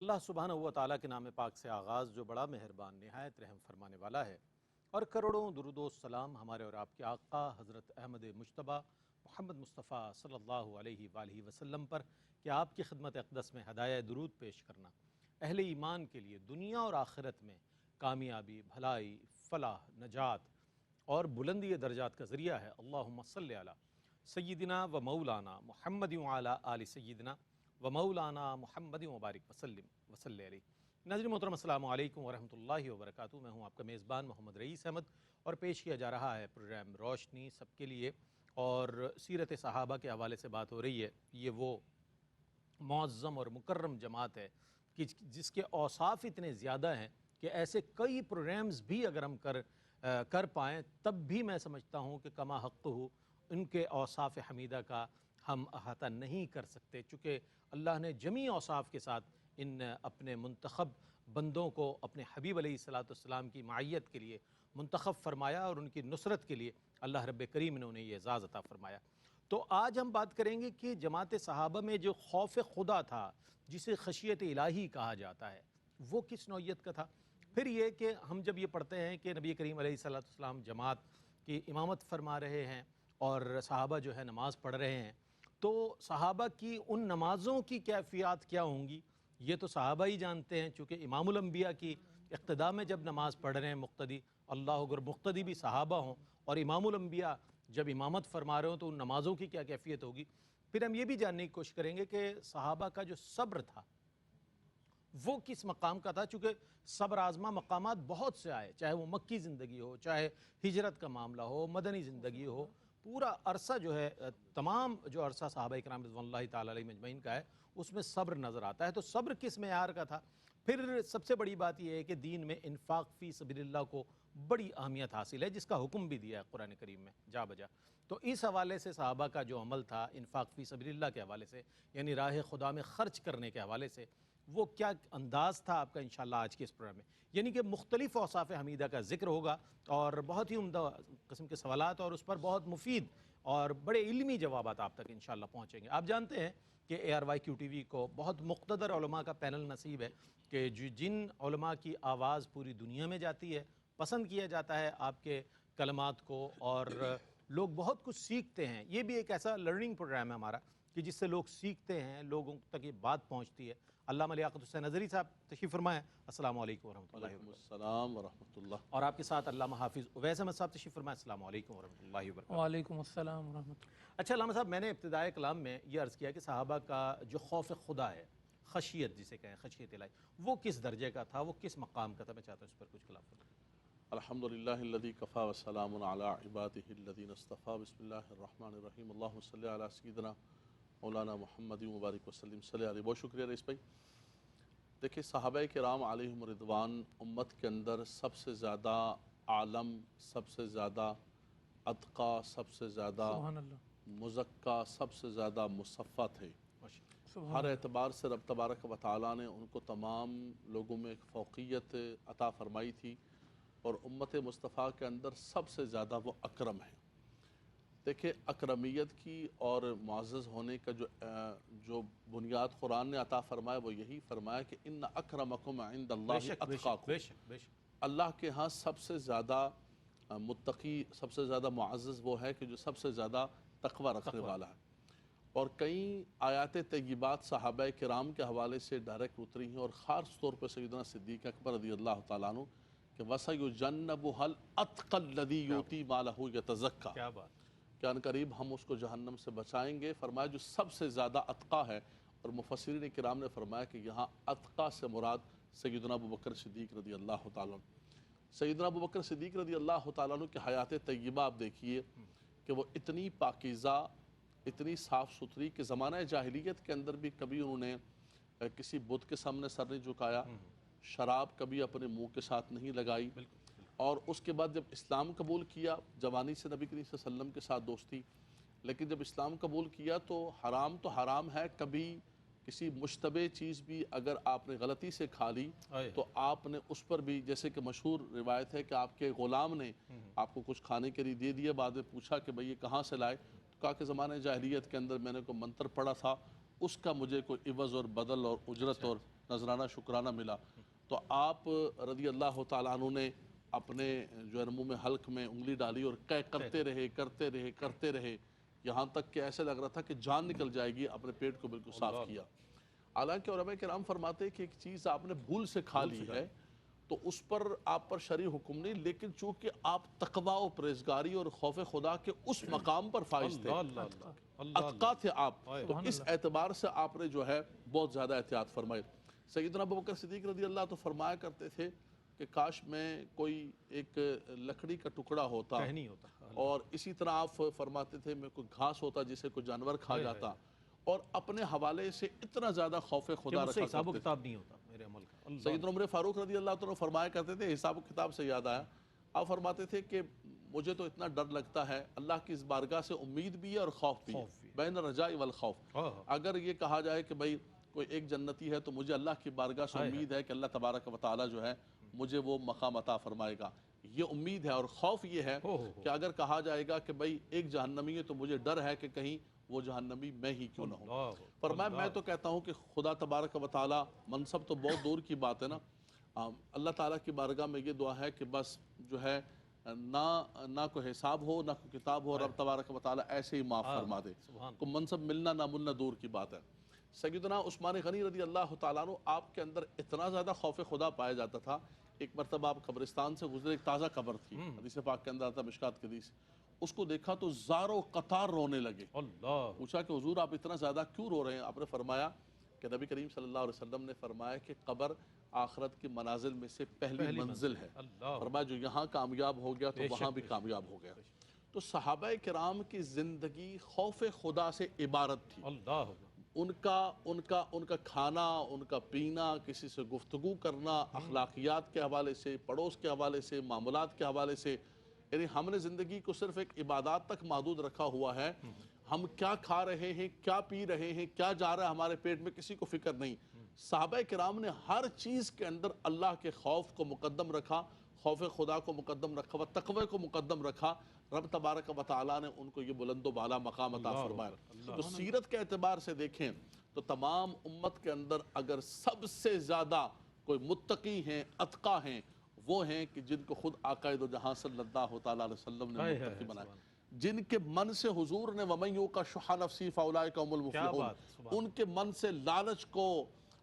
اللہ سبحانہ و تعالیٰ کے نام پاک سے آغاز جو بڑا مہربان نہایت رحم فرمانے والا ہے، اور کروڑوں درود و سلام ہمارے اور آپ کے آقا حضرت احمد مجتبیٰ محمد مصطفیٰ صلی اللہ علیہ وآلہ وسلم پر کہ آپ کی خدمت اقدس میں ہدایہ درود پیش کرنا اہل ایمان کے لیے دنیا اور آخرت میں کامیابی، بھلائی، فلاح، نجات اور بلندی درجات کا ذریعہ ہے۔ اللہم صلی علی سیدنا و مولانا محمد وعلی آل سیدنا و مولانا محمد مبارک وسلم وصلی علیہ۔ ناظرین محترم، السلام علیکم ورحمۃ اللہ وبرکاتہ۔ میں ہوں آپ کا میزبان محمد رئیس احمد، اور پیش کیا جا رہا ہے پروگرام روشنی سب کے لیے، اور سیرت صحابہ کے حوالے سے بات ہو رہی ہے۔ یہ وہ معظم اور مکرم جماعت ہے کہ جس کے اوصاف اتنے زیادہ ہیں کہ ایسے کئی پروگرامز بھی اگر ہم کر پائیں تب بھی میں سمجھتا ہوں کہ کما حق ہو ان کے اوصاف حمیدہ کا ہم احاطہ نہیں کر سکتے، چونکہ اللہ نے جمیع اوصاف کے ساتھ ان اپنے منتخب بندوں کو اپنے حبیب علیہ السلام کی معیت کے لیے منتخب فرمایا، اور ان کی نصرت کے لیے اللہ رب کریم نے انہیں یہ اعزاز عطا فرمایا۔ تو آج ہم بات کریں گے کہ جماعت صحابہ میں جو خوف خدا تھا، جسے خشیت الہی کہا جاتا ہے، وہ کس نوعیت کا تھا۔ پھر یہ کہ ہم جب یہ پڑھتے ہیں کہ نبی کریم علیہ السلام جماعت کی امامت فرما رہے ہیں اور صحابہ جو ہے نماز پڑھ رہے ہیں، تو صحابہ کی ان نمازوں کی کیفیات کیا ہوں گی یہ تو صحابہ ہی جانتے ہیں، چونکہ امام الانبیاء کی اقتداء میں جب نماز پڑھ رہے ہیں مقتدی، اللہ اگر مقتدی بھی صحابہ ہوں اور امام الانبیاء جب امامت فرما رہے ہوں تو ان نمازوں کی کیا کیفیت ہوگی۔ پھر ہم یہ بھی جاننے کی کوشش کریں گے کہ صحابہ کا جو صبر تھا وہ کس مقام کا تھا، چونکہ صبر آزما مقامات بہت سے آئے، چاہے وہ مکی زندگی ہو، چاہے ہجرت کا معاملہ ہو، مدنی زندگی ہو، پورا عرصہ جو ہے تمام جو عرصہ صحابہ کرام رضوان اللہ تعالی علیہ مجمعین کا ہے اس میں صبر نظر آتا ہے۔ تو صبر کس معیار کا تھا۔ پھر سب سے بڑی بات یہ ہے کہ دین میں انفاق فی سبیل اللہ کو بڑی اہمیت حاصل ہے، جس کا حکم بھی دیا ہے قرآن کریم میں جا بجا۔ تو اس حوالے سے صحابہ کا جو عمل تھا انفاق فی سبیل اللہ کے حوالے سے، یعنی راہ خدا میں خرچ کرنے کے حوالے سے، وہ کیا انداز تھا آپ کا انشاءاللہ آج کے اس پروگرام میں، یعنی کہ مختلف اوصاف حمیدہ کا ذکر ہوگا اور بہت ہی عمدہ قسم کے سوالات اور اس پر بہت مفید اور بڑے علمی جوابات آپ تک انشاءاللہ پہنچیں گے۔ آپ جانتے ہیں کہ ARYQ TV کو بہت مقتدر علماء کا پینل نصیب ہے کہ جن علماء کی آواز پوری دنیا میں جاتی ہے، پسند کیا جاتا ہے آپ کے کلمات کو، اور لوگ بہت کچھ سیکھتے ہیں۔ یہ بھی ایک ایسا لرننگ پروگرام ہے ہمارا کہ جس سے لوگ سیکھتے ہیں، لوگوں تک یہ بات پہنچتی ہے۔ علامہ لیاقت حسین نظری صاحب تشریف فرمائیں۔ السلام علیکم ورحمۃ اللہ وعلیکم وبرکاتہ۔ السلام ورحمۃ اللہ۔ اور آپ کے ساتھ علامہ حافظ اویس احمد صاحب تشریف فرمائیں۔ السلام علیکم ورحمۃ اللہ وبرکاتہ۔ وعلیکم السلام ورحمۃ اللہ۔ اچھا علامہ صاحب، میں نے ابتدائے کلام میں یہ عرض کیا کہ صحابہ کا جو خوف خدا ہے، خشیت جسے کہیں، خشیت الہی، وہ کس درجے کا تھا، وہ کس مقام کا تھا۔ میں چاہتا ہوں اس پر کچھ کلام فرمائیں۔ الحمدللہ الذی کفا وسلام علی عبادہ الذین اصطفیٰ۔ بسم اللہ الرحمن الرحیم۔ اللہم صلی علی سیدنا مولانا محمد مبارک وسلم صلی علیہ۔ بہت شکریہ رئیس بھائی۔ دیکھیں، صحابہ کرام علیہم رضوان امت کے اندر سب سے زیادہ عالم، سب سے زیادہ اتقا، سب سے زیادہ سبحان اللہ، مزکا، سب سے زیادہ مصفہ تھے۔ سبحان ہر اللہ۔ اعتبار سے رب تبارک و تعالیٰ نے ان کو تمام لوگوں میں ایک فوقیت عطا فرمائی تھی، اور امت مصطفیٰ کے اندر سب سے زیادہ وہ اکرم ہیں۔ دیکھیں، اکرمیت کی اور معزز ہونے کا جو بنیاد قرآن نے عطا فرمایا وہ یہی فرمایا کہ ان اکرمکم عند بے اللہ شک بے شک اتقاکم۔ بے شک بے شک۔ اللہ کے ہاں سب سے زیادہ متقی، سب سے زیادہ معزز وہ ہے کہ جو سب سے زیادہ تقوی رکھنے والا ہے۔ اور کئی آیات طیبات صحابہ کرام کے حوالے سے ڈائریکٹ اتری ہیں، اور خاص طور پر سیدنا صدیق اکبر رضی اللہ تعالیٰ عنہ کہ وَسَيُجَنَّبُهَا الْأَتْقَى الَّذِي يُؤْتِي مَالَهُ يَتَزَكَّى، کیا بات۔ کہ ان قریب ہم اس کو جہنم سے بچائیں گے۔ فرمایا جو سب سے زیادہ اتقا ہے، اور مفسرین کرام نے فرمایا کہ یہاں اتقا سے مراد سیدنا ابوبکر صدیق رضی اللہ تعالیٰ عنہ۔ سیدنا ابوبکر صدیق رضی اللہ تعالیٰ عنہ کی حیات طیبہ آپ دیکھیے کہ وہ اتنی پاکیزہ، اتنی صاف ستھری کہ زمانہ جاہلیت کے اندر بھی کبھی انہوں نے کسی بت کے سامنے سر نہیں جھکایا، شراب کبھی اپنے منہ کے ساتھ نہیں لگائی، اور اس کے بعد جب اسلام قبول کیا، جوانی سے نبی کریم صلی اللہ علیہ وسلم کے ساتھ دوستی، لیکن جب اسلام قبول کیا تو حرام ہے، کبھی کسی مشتبہ چیز بھی اگر آپ نے غلطی سے کھا لی تو آپ نے اس پر بھی، جیسے کہ مشہور روایت ہے کہ آپ کے غلام نے آپ کو کچھ کھانے کے لیے دے دیا، بعد میں پوچھا کہ بھئی یہ کہاں سے لائے، تو کہا کہ زمانے جاہلیت کے اندر میں نے کوئی منتر پڑھا تھا، اس کا مجھے کوئی عوض اور بدل اور اجرت اور نذرانہ شکرانہ ملا، تو آپ رضی اللہ تعالیٰ عنہ نے اپنے جو ہے منہ میں حلق میں انگلی ڈالی اور قے کرتے رہے یہاں تک کہ ایسے لگ رہا تھا کہ جان نکل جائے گی، اپنے پیٹ کو بالکل صاف کیا۔ حالانکہ علماء کرام فرماتے ہیں کہ ایک چیز آپ نے بھول سے کھا لی ہے تو اس پر آپ پر شرعی حکم نہیں، لیکن چونکہ آپ تقویٰ و پرہیزگاری اور خوف خدا کے اس مقام پر فائز تھے، اتقیٰ تھے آپ، تو اس اعتبار سے آپ نے جو ہے بہت زیادہ احتیاط فرمائی۔ سیدنا ابوبکر صدیق رضی اللہ تو فرمایا کرتے تھے کہ کاش میں کوئی ایک لکڑی کا ٹکڑا ہوتا اور اسی طرح آپ فرماتے تھے میں کوئی گھاس ہوتا جسے کوئی جانور کھا جاتا، اور اپنے حوالے سے اتنا زیادہ خوف خدا رکھا حساب و کرتے کتاب نہیں ہوتا میرے عمل کا۔ سیدنا عمر فاروق رضی اللہ عنہ فرمایا کرتے تھے، حساب و کتاب سے یاد آیا، آپ فرماتے تھے کہ مجھے تو اتنا ڈر لگتا ہے، اللہ کی اس بارگاہ سے امید بھی ہے اور خوف بھی ہے، بین الرجاء والخوف۔ اگر یہ کہا جائے کہ بھئی کوئی ایک جنتی ہے تو مجھے اللہ کی بارگاہ سے امید ہے کہ اللہ تبارک و تعالی جو ہے مجھے وہ مقام عطا فرمائے گا، یہ امید ہے۔ اور خوف یہ ہے کہ اگر کہا جائے گا کہ بھئی ایک جہنمی ہے تو مجھے ڈر ہے کہ کہیں وہ جہنمی میں ہی کیوں نہ ہوں۔ فرمایا میں تو کہتا ہوں کہ خدا تبارک و تعالی، منصب تو بہت دور کی بات ہے نا، اللہ تعالیٰ کی بارگاہ میں یہ دعا ہے کہ بس جو ہے نہ کوئی حساب ہو نہ کوئی کتاب ہو، رب تبارک و تعالی ایسے ہی معاف فرما دے، کوئی منصب ملنا نہ ملنا دور کی بات ہے۔ سیدنا عثمان غنی رضی اللہ تعالیٰ عنہ، آپ کے اندر اتنا زیادہ خوف خدا پایا جاتا تھا، ایک مرتبہ آپ قبرستان سے گزرے، ایک تازہ قبر تھی، حدیث پاک کے اندر آتا مشکات کی حدیث، اس کو دیکھا تو زاروں قطار رونے لگے۔ پوچھا کہ حضور آپ اتنا زیادہ کیوں رو رہے ہیں؟ آپ نے فرمایا کہ نبی کریم صلی اللہ علیہ وسلم نے فرمایا کہ قبر آخرت کی منازل میں سے پہلی منزل ہے، فرمایا جو یہاں کامیاب ہو گیا تو وہاں بھی کامیاب ہو گیا۔ تو صحابہ کرام کی زندگی خوف خدا سے عبارت تھی، ان کا کھانا، ان کا پینا، کسی سے گفتگو کرنا، اخلاقیات کے حوالے سے، پڑوس کے حوالے سے، معاملات کے حوالے سے، یعنی ہم نے زندگی کو صرف ایک عبادات تک محدود رکھا ہوا ہے، ہم کیا کھا رہے ہیں، کیا پی رہے ہیں، کیا جا رہا ہے ہمارے پیٹ میں، کسی کو فکر نہیں۔ صحابہ کرام نے ہر چیز کے اندر اللہ کے خوف کو مقدم رکھا، خوف خدا کو مقدم رکھا و تقوی کو مقدم رکھا، رب تبارک و تعالیٰ نے ان کو یہ بلند و بالا مقام عطا فرمایا۔ تو سیرت کے اعتبار سے دیکھیں تو تمام امت کے اندر اگر سب سے زیادہ کوئی متقی ہیں، اتقیٰ ہیں، وہ ہیں کہ جن کو خود آقا دو جہاں صلی اللہ تعالیٰ علیہ وسلم نے متقی بنایا، جن کے من سے حضور نے وَمَن يُوقَ شُحَّ نَفْسِهِ فَأُولَٰئِكَ هُمُ الْمُفْلِحُونَ، ان کے من سے لالچ کو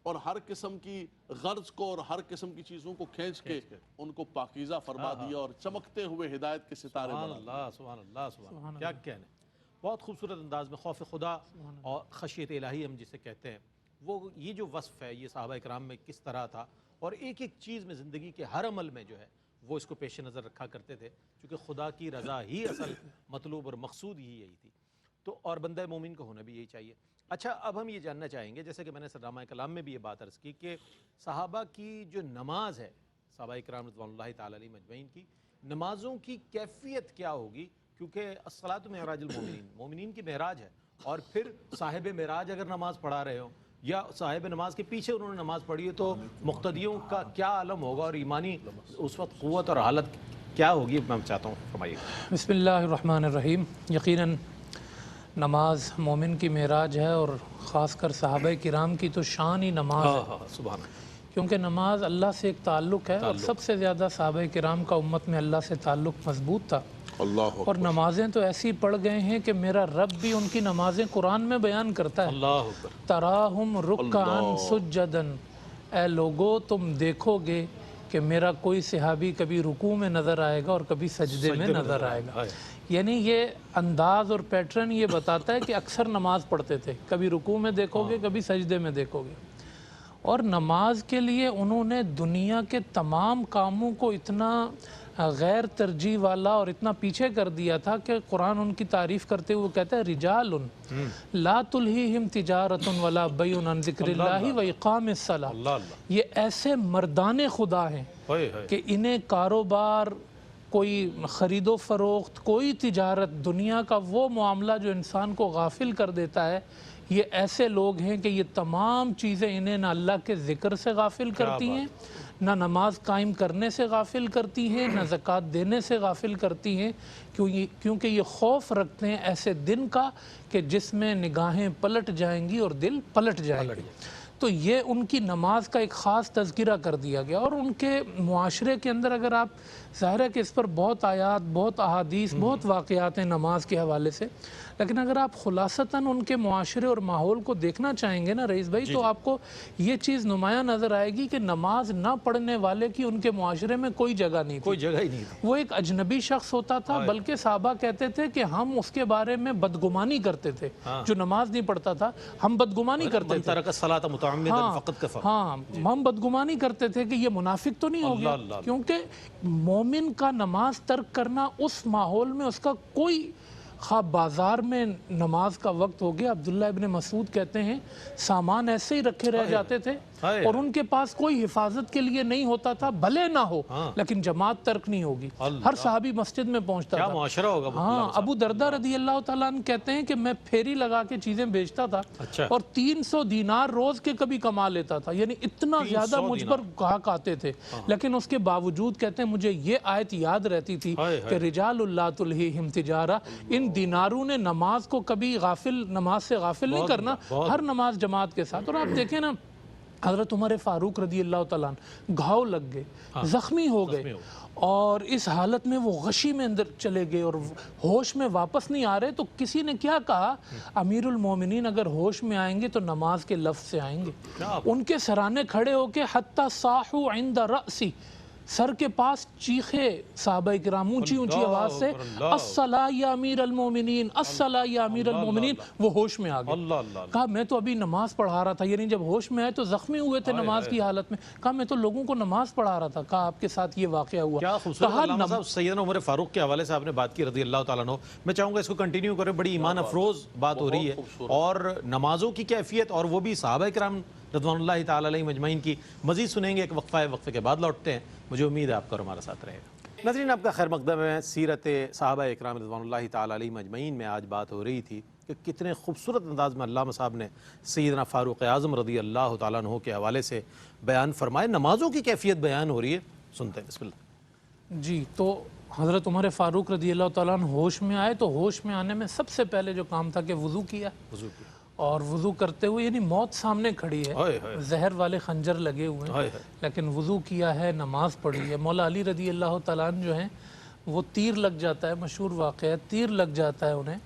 اور ہر قسم کی غرض کو اور ہر قسم کی چیزوں کو کھینچ کے ان کو پاکیزہ فرما دیا اور چمکتے ہوئے ہدایت کے ستارے بنا دیا۔ سبحان اللہ، سبحان اللہ، کیا کہنے، بہت خوبصورت انداز میں خوف خدا اور خشیت الہی ہم جسے کہتے ہیں، وہ یہ جو وصف ہے یہ صحابہ کرام میں کس طرح تھا، اور ایک ایک چیز میں زندگی کے ہر عمل میں جو ہے وہ اس کو پیش نظر رکھا کرتے تھے، چونکہ خدا کی رضا ہی اصل مطلوب اور مقصود ہی یہی تھی، تو اور بندہ مومن کو ہونا بھی یہی چاہیے۔ اچھا، اب ہم یہ جاننا چاہیں گے، جیسے کہ میں نے سرنامہ کلام میں بھی یہ بات عرض کی کہ صحابہ کی جو نماز ہے، صحابہ کرام رضوان اللہ تعالیٰ علیہ مجمعین کی نمازوں کی کیفیت کیا ہوگی، کیونکہ الصلاۃ معراج المومنین، مومنین کی معراج ہے، اور پھر صاحب معراج اگر نماز پڑھا رہے ہو یا صاحب نماز کے پیچھے انہوں نے نماز پڑھی ہے تو مقتدیوں کا کیا عالم ہوگا اور ایمانی اس وقت قوت اور حالت کیا ہوگی، میں چاہتا ہوں فرمائیے۔ بسم اللہ الرحمن الرحیم۔ یقیناً نماز مومن کی معراج ہے، اور خاص کر صحابہ کرام کی تو شان ہی نماز ہے، سبحان اللہ، کیونکہ نماز اللہ سے ایک تعلق ہے، اور سب سے زیادہ صحابہ کرام کا امت میں اللہ سے تعلق مضبوط تھا، اللہ اور نمازیں تو ایسی پڑھ گئے ہیں کہ میرا رب بھی ان کی نمازیں قرآن میں بیان کرتا ہے، اللہ اکبر، تراہم رکعن سجدن، اے لوگو تم دیکھو گے کہ میرا کوئی صحابی کبھی رکوع میں نظر آئے گا اور کبھی سجدے میں نظر آئے گا۔ یعنی یہ انداز اور پیٹرن یہ بتاتا ہے کہ اکثر نماز پڑھتے تھے، کبھی رکوع میں دیکھو گے کبھی سجدے میں دیکھو گے، اور نماز کے لیے انہوں نے دنیا کے تمام کاموں کو اتنا غیر ترجیح والا اور اتنا پیچھے کر دیا تھا کہ قرآن ان کی تعریف کرتے ہوئے کہتا ہے رجال لا تلہیہم تجارت ولا بیع عن ذکر اللہ و اقام الصلاۃ، یہ ایسے مردان خدا ہیں کہ انہیں کاروبار، کوئی خرید و فروخت، کوئی تجارت، دنیا کا وہ معاملہ جو انسان کو غافل کر دیتا ہے، یہ ایسے لوگ ہیں کہ یہ تمام چیزیں انہیں نہ اللہ کے ذکر سے غافل کرتی ہیں، نہ نماز قائم کرنے سے غافل کرتی ہیں، نہ زکوٰۃ دینے سے غافل کرتی ہیں، کیونکہ یہ خوف رکھتے ہیں ایسے دن کا کہ جس میں نگاہیں پلٹ جائیں گی اور دل پلٹ جائیں گے۔ تو یہ ان کی نماز کا ایک خاص تذکرہ کر دیا گیا، اور ان کے معاشرے کے اندر اگر آپ، ظاہر ہے کہ اس پر بہت آیات، بہت احادیث، بہت واقعات ہیں نماز کے حوالے سے، لیکن اگر آپ خلاصتاً ان کے معاشرے اور ماحول کو دیکھنا چاہیں گے نا رئیس بھائی، تو آپ کو یہ چیز نمایاں نظر آئے گی کہ نماز نہ پڑھنے والے کی ان کے معاشرے میں کوئی جگہ نہیں تھی، کوئی جگہ ہی نہیں تھی۔ وہ ایک اجنبی شخص ہوتا تھا، بلکہ صحابہ کہتے تھے کہ ہم اس کے بارے میں بدگمانی کرتے تھے، جو نماز نہیں پڑھتا تھا ہم بدگمانی کرتے من تھے، ترک الصلاۃ متعمدا فقد کفر۔ ہاں ہم بدگمانی کرتے تھے کہ یہ منافق تو نہیں ہو گیا، کیونکہ مومن کا نماز ترک کرنا اس ماحول میں اس کا کوئی، خواہ بازار میں نماز کا وقت ہو گیا، عبداللہ ابن مسعود کہتے ہیں سامان ایسے ہی رکھے رہ جاتے تھے اور ان کے پاس کوئی حفاظت کے لیے نہیں ہوتا تھا، بھلے نہ ہو لیکن جماعت ترک نہیں ہوگی، ہر صحابی مسجد میں پہنچتا کیا تھا۔ معاشرہ ہوگا۔ ہاں، ابو دردہ رضی اللہ تعالیٰ عنہ کہتے ہیں کہ میں پھیری لگا کے چیزیں بیچتا تھا اور 300 دینار روز کے کبھی کما لیتا تھا، یعنی اتنا زیادہ مجھ پر گاہک آتے تھے، لیکن اس کے باوجود کہتے ہیں مجھے یہ آیت یاد رہتی تھی کہ رجال اللہ تلہیہم تجارہ، ان دیناروں نے نماز کو کبھی غافل، نماز سے غافل نہیں کرنا، ہر نماز جماعت کے ساتھ۔ اور آپ دیکھیں نا حضرت عمر فاروق رضی اللہ تعالیٰ عنہ گھاؤ لگ گئے، زخمی ہو گئے، اور اس حالت میں وہ غشی میں اندر چلے گئے اور ہوش میں واپس نہیں آ رہے، تو کسی نے کیا کہا، امیر المومنین اگر ہوش میں آئیں گے تو نماز کے لفظ سے آئیں گے۔ ان کے سرانے کھڑے ہو کے حتی صاحو عند رأسی، سر کے پاس چیخے صحابہ کرام اونچی اونچی آواز سے، الصلاۃ یا امیر المومنین، الصلاۃ یا امیر المومنین، وہ ہوش میں آ گئے۔ کہا میں تو ابھی نماز پڑھا رہا تھا، یعنی جب ہوش میں آئے تو زخمی ہوئے تھے نماز کی حالت میں، کہا میں تو لوگوں کو نماز پڑھا رہا تھا۔ کہا آپ کے ساتھ یہ واقعہ ہوا۔ کیا خوبصورت علامہ صاحب سیدنا عمر فاروق کے حوالے سے آپ نے بات کی رضی اللہ تعالیٰ عنہ، میں چاہوں گا اس کو کنٹینیو کریں، بڑی ایمان افروز بات ہو رہی ہے، اور نمازوں کی کیفیت اور وہ بھی صحابہ کرام رضوان اللہ تعالیٰ علیہم اجمعین کی مزید سنیں گے۔ ایک وقفہ ہے، وقفے کے بعد لوٹتے ہیں، مجھے امید ہے آپ کا اور ہمارا ساتھ رہے گا۔ ناظرین آپ کا خیر مقدم ہے۔ سیرت صحابہ اکرام رضوان اللہ تعالیٰ علیہم اجمعین میں آج بات ہو رہی تھی کہ کتنے خوبصورت انداز میں علامہ صاحب نے سیدنا فاروق اعظم رضی اللہ تعالیٰ عنہ کے حوالے سے بیان فرمائے، نمازوں کی کیفیت بیان ہو رہی ہے، سنتے ہیں، بسم اللہ۔ جی، تو حضرت عمر فاروق رضی اللہ تعالیٰ عنہ ہوش میں آئے تو ہوش میں آنے میں سب سے پہلے جو کام تھا کہ وضو کیا، اور وضو کرتے ہوئے، یعنی موت سامنے کھڑی ہے، زہر والے خنجر لگے ہوئے ہیں، لیکن وضو کیا ہے، نماز پڑھی ہے۔ مولا علی رضی اللہ تعالیٰ عنہ جو ہیں وہ تیر لگ جاتا ہے، مشہور واقعہ ہے، تیر لگ جاتا ہے انہیں،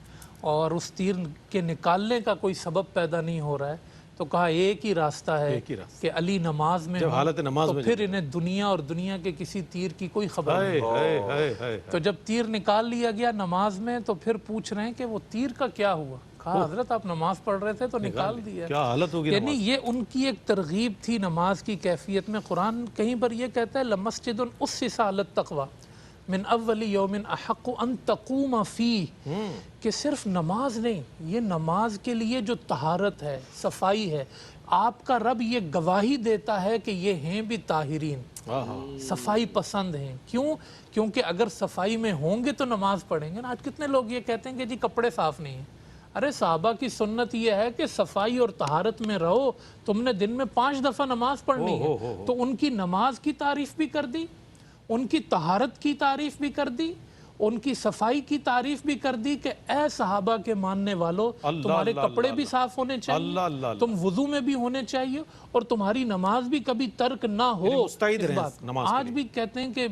اور اس تیر کے نکالنے کا کوئی سبب پیدا نہیں ہو رہا ہے، تو کہا ایک ہی راستہ ہے کہ علی نماز میں تو پھر انہیں دنیا اور دنیا کے کسی تیر کی کوئی خبر نہیں۔ تو جب تیر نکال لیا گیا نماز میں تو پھر پوچھ رہے ہیں کہ وہ تیر کا کیا ہوا؟ کہا حضرت آپ نماز پڑھ رہے تھے تو نکال دیا۔ کیا حالت ہوگی یعنی یہ ان کی ایک ترغیب تھی نماز کی کیفیت میں۔ قرآن کہیں پر یہ کہتا ہے لَمَسْجِدٌ أُسِّسَ عَلَى التَّقْوَى من اول یوم احق ان تقوم فیہ، کہ صرف نماز نہیں، یہ نماز کے لیے جو طہارت ہے، صفائی ہے، آپ کا رب یہ گواہی دیتا ہے کہ یہ ہیں بھی طاہرین، صفائی پسند ہیں۔ کیوں؟ کیونکہ اگر صفائی میں ہوں گے تو نماز پڑھیں گے نا۔ آج کتنے لوگ یہ کہتے ہیں کہ جی کپڑے صاف نہیں ہیں۔ ارے صحابہ کی سنت یہ ہے کہ صفائی اور طہارت میں رہو، تم نے دن میں 5 دفعہ نماز پڑھنی ہے، تو ان کی نماز کی تعریف بھی کر دی، ان کی طہارت کی تعریف بھی کر دی، ان کی صفائی کی تعریف بھی کر دی کہ اے صحابہ کے ماننے والو، تمہارے کپڑے بھی صاف ہونے چاہیے، تم وضو میں بھی ہونے چاہیے، اور تمہاری نماز بھی کبھی ترک نہ ہو۔ آج بھی کہتے ہیں کہ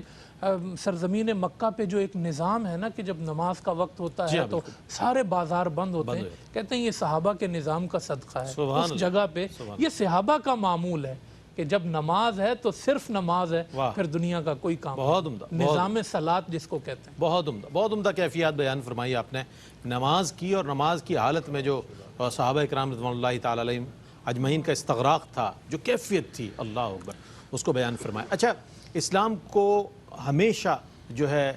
سرزمین مکہ پہ جو ایک نظام ہے نا کہ جب نماز کا وقت ہوتا ہے تو سارے بازار بند ہوتے ہیں، کہتے ہیں یہ صحابہ کے نظام کا صدقہ ہے۔ اس جگہ پہ یہ صحابہ کا معمول ہے کہ جب نماز ہے تو صرف نماز ہے، پھر دنیا کا کوئی کام نہیں۔ نظام صلاۃ جس کو کہتے ہیں۔ بہت عمدہ کیفیات بیان فرمائی آپ نے نماز کی، اور نماز کی حالت میں جو صحابہ اکرام رضوان اللہ تعالیٰ علیہم اجمعین کا استغراق تھا، جو کیفیت تھی، اللہ اکبر، اس کو بیان فرمایا۔ اچھا، اسلام کو ہمیشہ جو ہے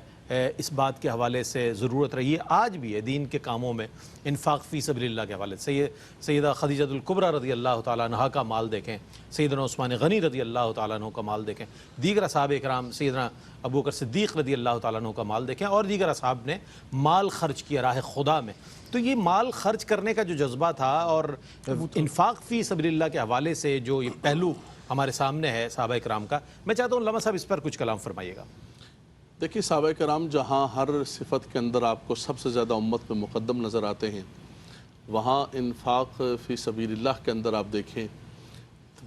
اس بات کے حوالے سے ضرورت رہی ہے، آج بھی ہے، دین کے کاموں میں انفاق فی سبیل اللہ کے حوالے سے۔ سیدہ خدیجہ الکبریٰ رضی اللہ تعالیٰ عنہ کا مال دیکھیں، سیدنا عثمان غنی رضی اللہ تعالیٰ عنہ کا مال دیکھیں، دیگر اصحاب اکرام سیدنا ابوبکر صدیق رضی اللہ تعالیٰ عنہ کا مال دیکھیں، اور دیگر اصحاب نے مال خرچ کیا راہ خدا میں۔ تو یہ مال خرچ کرنے کا جو جذبہ تھا اور انفاق فی سبیل اللہ کے حوالے سے جو یہ پہلو ہمارے سامنے ہے صحابہ کرام کا، میں چاہتا ہوں علامہ صاحب اس پر کچھ کلام فرمائیے گا۔ دیکھیے صحابہ کرام جہاں ہر صفت کے اندر آپ کو سب سے زیادہ امت میں مقدم نظر آتے ہیں، وہاں انفاق فی سبیل اللہ کے اندر آپ دیکھیں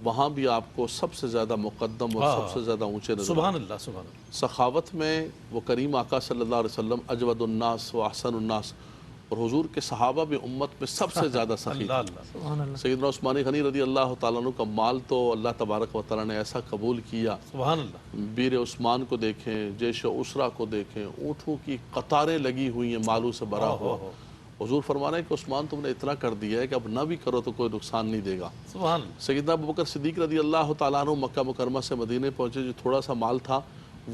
وہاں بھی آپ کو سب سے زیادہ مقدم اور سب سے زیادہ اونچے نظر سبحان اللہ سبحان اللہ. سخاوت میں وہ کریم آقا صلی اللہ علیہ وسلم اجود الناس و احسن الناس، اور حضور کے صحابہ بھی امت میں سب سے زیادہ سخی. اللہ اللہ. سبحان اللہ. سیدنا عثمان غنی رضی اللہ تعالیٰ عنہ کا مال تو اللہ تبارک و تعالیٰ نے ایسا قبول کیا. سبحان اللہ. بیر عثمان کو دیکھیں، جیش اسرا کو دیکھیں، اونٹوں کی قطاریں لگی ہوئی ہیں مالوں سے بھرا ہوا. حضور فرما رہے ہیں کہ عثمان تم نے اتنا کر دیا ہے کہ اب نہ بھی کرو تو کوئی نقصان نہیں دے گا. سبحان اللہ. سیدنا ابوبکر صدیق رضی اللہ تعالیٰ عنہ مکہ مکرمہ سے مدینے پہنچے، جو تھوڑا سا مال تھا